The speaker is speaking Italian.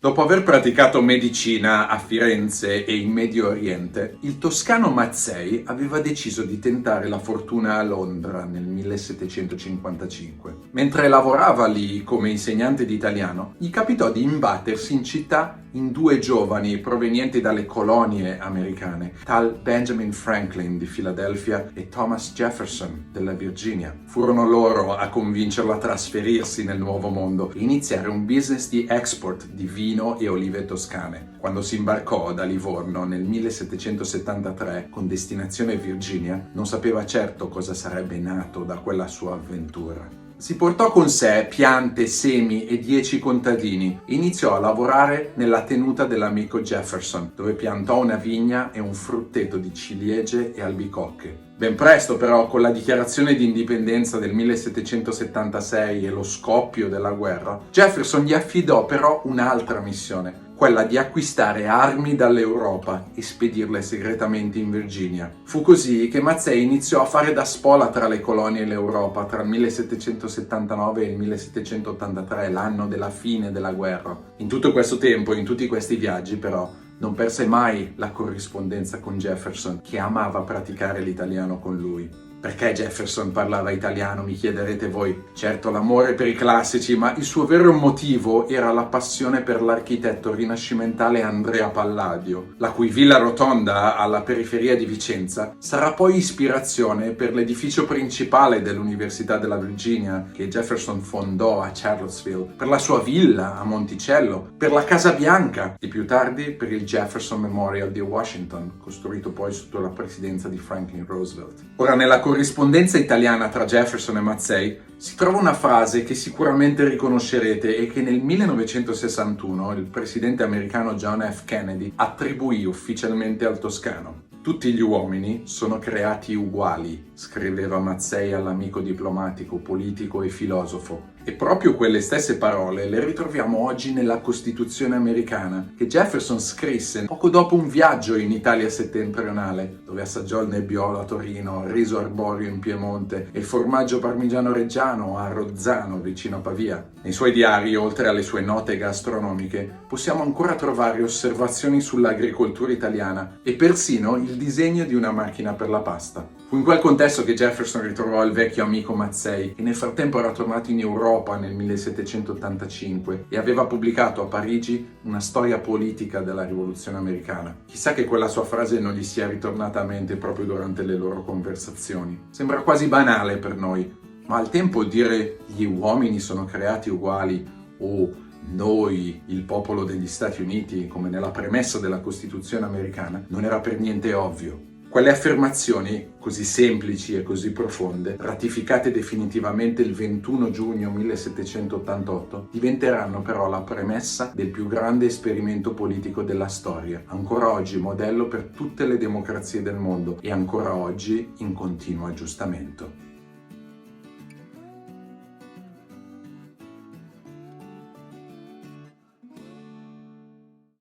Dopo aver praticato medicina a Firenze e in Medio Oriente, il toscano Mazzei aveva deciso di tentare la fortuna a Londra nel 1755. Mentre lavorava lì come insegnante di italiano, gli capitò di imbattersi in città in due giovani provenienti dalle colonie americane, tal Benjamin Franklin di Filadelfia e Thomas Jefferson della Virginia. Furono loro a convincerlo a trasferirsi nel nuovo mondo e iniziare un business di export di vino e olive toscane. Quando si imbarcò da Livorno nel 1773 con destinazione Virginia, non sapeva certo cosa sarebbe nato da quella sua avventura. Si portò con sé piante, semi e 10 contadini e iniziò a lavorare nella tenuta dell'amico Jefferson, dove piantò una vigna e un frutteto di ciliegie e albicocche. Ben presto però, con la dichiarazione di indipendenza del 1776 e lo scoppio della guerra, Jefferson gli affidò però un'altra missione, quella di acquistare armi dall'Europa e spedirle segretamente in Virginia. Fu così che Mazzei iniziò a fare da spola tra le colonie e l'Europa tra il 1779 e il 1783, l'anno della fine della guerra. In tutto questo tempo, in tutti questi viaggi però, non perse mai la corrispondenza con Jefferson, che amava praticare l'italiano con lui. Perché Jefferson parlava italiano, mi chiederete voi? Certo, l'amore per i classici, ma il suo vero motivo era la passione per l'architetto rinascimentale Andrea Palladio, la cui Villa Rotonda, alla periferia di Vicenza, sarà poi ispirazione per l'edificio principale dell'Università della Virginia, che Jefferson fondò a Charlottesville, per la sua villa a Monticello, per la Casa Bianca e più tardi per il Jefferson Memorial di Washington, costruito poi sotto la presidenza di Franklin Roosevelt. Ora, nella corrispondenza italiana tra Jefferson e Mazzei si trova una frase che sicuramente riconoscerete e che nel 1961 il presidente americano John F. Kennedy attribuì ufficialmente al toscano. Tutti gli uomini sono creati uguali, scriveva Mazzei all'amico diplomatico, politico e filosofo. E proprio quelle stesse parole le ritroviamo oggi nella Costituzione americana, che Jefferson scrisse poco dopo un viaggio in Italia settentrionale, dove assaggiò il nebbiolo a Torino, il riso arborio in Piemonte e il formaggio parmigiano reggiano a Rozzano, vicino a Pavia. Nei suoi diari, oltre alle sue note gastronomiche, possiamo ancora trovare osservazioni sull'agricoltura italiana e persino il disegno di una macchina per la pasta. Fu in quel contesto che Jefferson ritrovò il vecchio amico Mazzei, che nel frattempo era tornato in Europa nel 1785 e aveva pubblicato a Parigi una storia politica della rivoluzione americana. Chissà che quella sua frase non gli sia ritornata a mente proprio durante le loro conversazioni. Sembra quasi banale per noi, ma al tempo dire gli uomini sono creati uguali o noi, il popolo degli Stati Uniti, come nella premessa della Costituzione americana, non era per niente ovvio. Quelle affermazioni, così semplici e così profonde, ratificate definitivamente il 21 giugno 1788, diventeranno però la premessa del più grande esperimento politico della storia, ancora oggi modello per tutte le democrazie del mondo e ancora oggi in continuo aggiustamento.